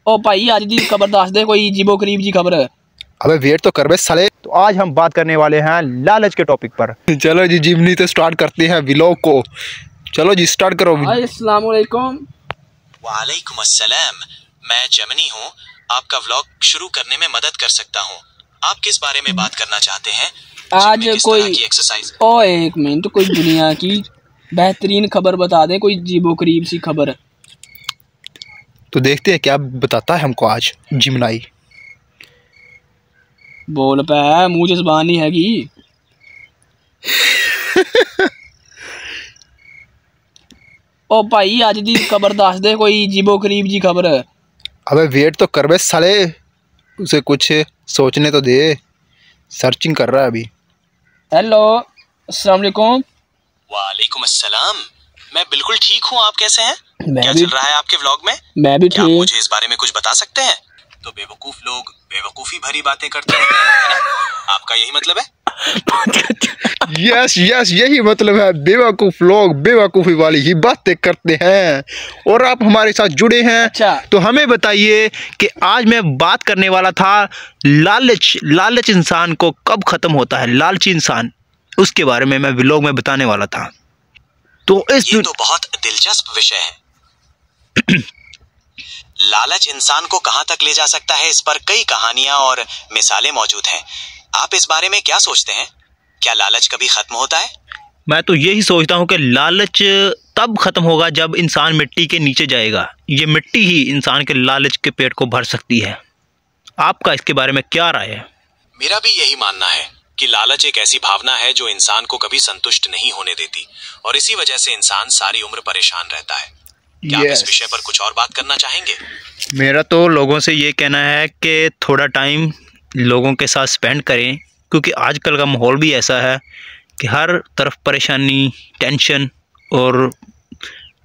ओ भाई आज दी खबर दस दे कोई जीबो करीब जी खबर। अबे वेट तो कर बे साले। तो आज हम बात करने वाले हैं लालच के टॉपिक पर। चलो जी जिमनी तो स्टार्ट करते हैं व्लॉग को। चलो जी स्टार्ट करो। अस्सलाम वालेकुम। वालेकुम अस्सलाम। मैं जेमिनी हूँ, आपका व्लॉग शुरू करने में मदद कर सकता हूँ। आप किस बारे में बात करना चाहते हैं? आज कोई एक्सरसाइज। ओ एक मिनट, कोई दुनिया की बेहतरीन खबर बता दे, कोई जीबो करीब सी खबर। तो देखते हैं क्या बताता है हमको आज जिमनाई। बोल पे मुंह च जबान नहीं हैगी। ओ भाई आज दी खबर दस दे कोई जीबो करीब जी खबर। अबे वेट तो कर बे साले, उसे कुछ सोचने तो दे। सर्चिंग कर रहा है अभी। हेलो अस्सलाम वालेकुम। वालेकुम अस्सलाम। मैं बिल्कुल ठीक हूँ, आप कैसे हैं? मैं क्या भी चल रहा है आपके व्लॉग में? मैं भी क्या आप ठीक। मुझे इस बारे में कुछ बता सकते हैं? तो बेवकूफ लोग बेवकूफी भरी बातें करते रहते हैं, है ना? आपका यही मतलब है? यस यस यही मतलब है, बेवकूफ लोग बेवकूफ़ी वाली ही बातें करते हैं। और आप हमारे साथ जुड़े हैं। अच्छा। तो हमें बताइए कि आज मैं बात करने वाला था लालच इंसान को कब ख़त्म होता है, लालची इंसान, उसके बारे में मैं व्लॉग में बताने वाला था। तो ये तो बहुत दिलचस्प विषय है। लालच इंसान को कहां तक ले जा सकता है, इस पर कई कहानियां और मिसालें मौजूद हैं। आप इस बारे में क्या सोचते हैं? क्या लालच कभी खत्म होता है? मैं तो यही सोचता हूँ कि लालच तब ख़त्म होगा जब इंसान मिट्टी के नीचे जाएगा। ये मिट्टी ही इंसान के लालच के पेट को भर सकती है। आपका इसके बारे में क्या राय है? मेरा भी यही मानना है कि लालच एक ऐसी भावना है जो इंसान को कभी संतुष्ट नहीं होने देती, और इसी वजह से इंसान सारी उम्र परेशान रहता है। क्या आप इस विषय पर कुछ और बात करना चाहेंगे? मेरा तो लोगों से ये कहना है कि थोड़ा टाइम लोगों के साथ स्पेंड करें, क्योंकि आजकल का माहौल भी ऐसा है कि हर तरफ परेशानी, टेंशन और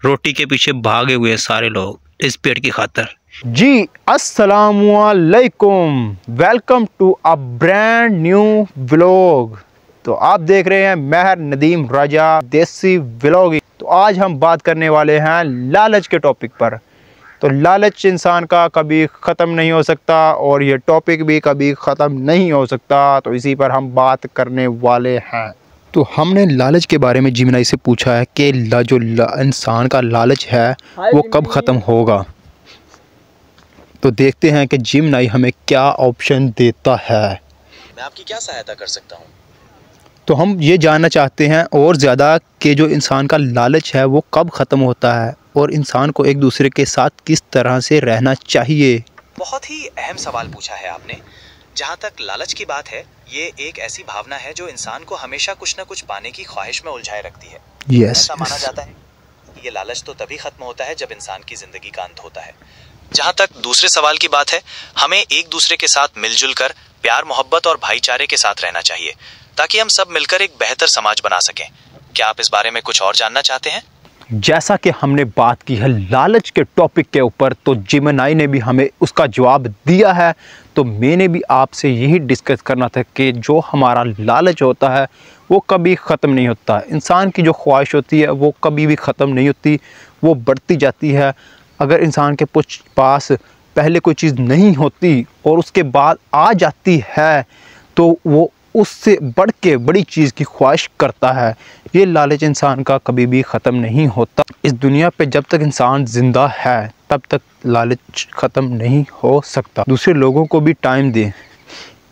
रोटी के पीछे भागे हुए सारे लोग इस पेट की खातिर। जी अस्सलामुअलैकुम, welcome to a brand new vlog. तो आप देख रहे हैं महर नदीम राजा देसी व्लॉगिंग। तो आज हम बात करने वाले हैं लालच के टॉपिक पर। तो लालच इंसान का कभी ख़त्म नहीं हो सकता और ये टॉपिक भी कभी ख़त्म नहीं हो सकता, तो इसी पर हम बात करने वाले हैं। तो हमने लालच के बारे में जिमनाई से पूछा है कि जो इंसान का लालच है वो कब ख़त्म होगा। तो देखते हैं कि जिमनाई हमें क्या ऑप्शन देता है। मैं आपकी क्या सहायता कर सकता हूँ? तो हम ये जानना चाहते हैं और ज़्यादा कि जो इंसान का लालच है वो कब ख़त्म होता है और इंसान को एक दूसरे के साथ किस तरह से रहना चाहिए। बहुत ही अहम सवाल पूछा है आपने। जहाँ तक लालच की बात है, ये एक ऐसी भावना है जो इंसान को हमेशा कुछ न कुछ पाने की ख्वाहिश में उलझाए रखती है। ऐसा माना जाता है कि ये लालच तो तभी खत्म होता है जब इंसान की जिंदगी का अंत होता है। जहाँ तक दूसरे सवाल की बात है, हमें एक दूसरे के साथ मिलजुल कर प्यार मोहब्बत और भाईचारे के साथ रहना चाहिए, ताकि हम सब मिलकर एक बेहतर समाज बना सकें। क्या आप इस बारे में कुछ और जानना चाहते हैं? जैसा कि हमने बात की है लालच के टॉपिक के ऊपर, तो जिमनाई ने भी हमें उसका जवाब दिया है। तो मैंने भी आपसे यही डिस्कस करना था कि जो हमारा लालच होता है वो कभी ख़त्म नहीं होता। इंसान की जो ख्वाहिश होती है वो कभी भी ख़त्म नहीं होती, वो बढ़ती जाती है। अगर इंसान के पास पहले कोई चीज़ नहीं होती और उसके बाद आ जाती है तो वो उससे बढ़ के बड़ी चीज़ की ख्वाहिश करता है। ये लालच इंसान का कभी भी ख़त्म नहीं होता। इस दुनिया पे जब तक इंसान ज़िंदा है तब तक लालच ख़त्म नहीं हो सकता। दूसरे लोगों को भी टाइम दें।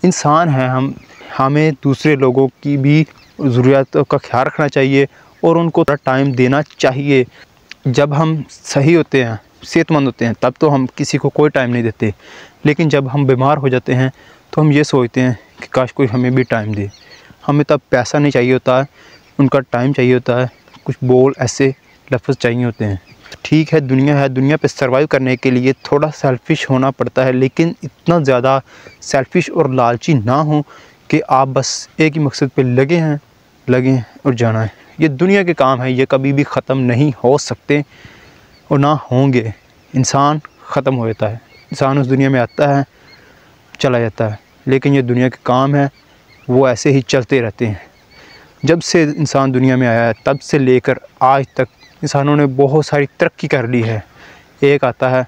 इंसान है हम, हमें दूसरे लोगों की भी ज़रूरियातों का ख्याल रखना चाहिए और उनको थोड़ा टाइम देना चाहिए। जब हम सही होते हैं, सेहतमंद होते हैं, तब तो हम किसी को कोई टाइम नहीं देते, लेकिन जब हम बीमार हो जाते हैं तो हम ये सोचते हैं कि काश कोई हमें भी टाइम दे। हमें तब पैसा नहीं चाहिए होता है, उनका टाइम चाहिए होता है, कुछ बोल ऐसे लफ्ज़ चाहिए होते हैं। ठीक है, दुनिया है, दुनिया पे सर्वाइव करने के लिए थोड़ा सेल्फ़िश होना पड़ता है, लेकिन इतना ज़्यादा सेल्फ़िश और लालची ना हो कि आप बस एक ही मकसद पे लगें और जाना है। ये दुनिया के काम है, ये कभी भी ख़त्म नहीं हो सकते और ना होंगे। इंसान ख़त्म हो जाता है, इंसान उस दुनिया में आता है, चला जाता है, लेकिन ये दुनिया के काम है वो ऐसे ही चलते रहते हैं। जब से इंसान दुनिया में आया है तब से लेकर आज तक इंसानों ने बहुत सारी तरक्की कर ली है। एक आता है